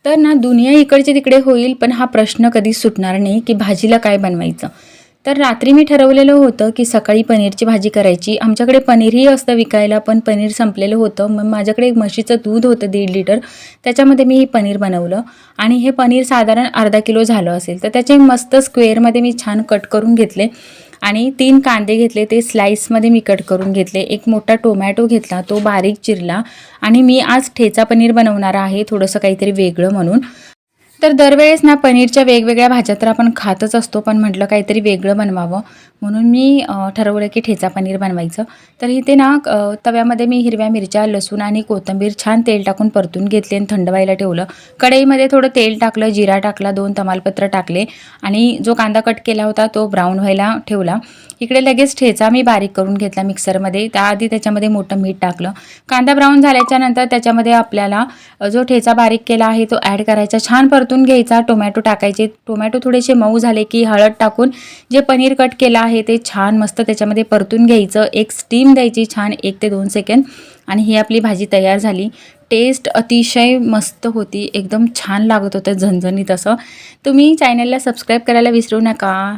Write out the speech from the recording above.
तर ना दुनिया इकडचे तिकडे होईल, पण हा प्रश्न कधीच सुटणार नाही की भाजीला काय बनवायचं. तर रात्री मी ठरवलेलं होतं की सकाळी पनीरची भाजी करायची. आमच्याकडे पनीरही असतं विकायला, पण पनीर संपलेलं होतं. मग माझ्याकडे एक म्हशीचं दूध होतं 1.5 लिटर, त्याच्यामध्ये मी हे पनीर बनवलं. आणि हे पनीर साधारण अर्धा किलो झालं असेल. तर त्याचे मस्त स्क्वेअरमध्ये मी छान कट करून घेतले आणि 3 कांदे घेतले, ते स्लाईसमध्ये मी कट करून घेतले. एक मोठा टोमॅटो घेतला, तो बारीक चिरला. आणि मी आज ठेचा पनीर बनवणार आहे, थोडंसं काहीतरी वेगळं म्हणून. तर दरवेळेस ना पनीरच्या वेगवेगळ्या भाज्या तर आपण खातच असतो, पण म्हटलं काहीतरी वेगळं बनवावं म्हणून मी ठरवलं की ठेचा पनीर बनवायचं. तर इथे ना तव्यामध्ये मी हिरव्या मिरच्या, लसूण आणि कोथिंबीर छान तेल टाकून परतून घेतले आणि थंड व्हायला ठेवलं. कढईमध्ये थोडं तेल टाकलं, जिरा टाकला, 2 तमालपत्र टाकले आणि जो कांदा कट केला होता तो ब्राऊन व्हायला ठेवला. इकडे लगेच ठेचा मी बारीक करून घेतला मिक्सरमध्ये. त्याआधी त्याच्यामध्ये मोठं मीठ टाकलं. कांदा ब्राऊन झाल्याच्या नंतर त्याच्यामध्ये आपल्याला जो ठेचा बारीक केला आहे तो ॲड करायचा, छान परतून घ्यायचा. टोमॅटो टाकायचे. टोमॅटो थोडेसे मऊ झाले की हळद टाकून जे पनीर कट केलं आहे ते छान मस्त त्याच्यामध्ये परतून घ्यायचं. एक स्टीम द्यायची छान 1 ते 2 सेकंद आणि ही आपली भाजी तयार झाली. टेस्ट अतिशय मस्त होती, एकदम छान लागत होतं, झणझणीत असं. तुम्ही चॅनलला सबस्क्राईब करायला विसरू नका.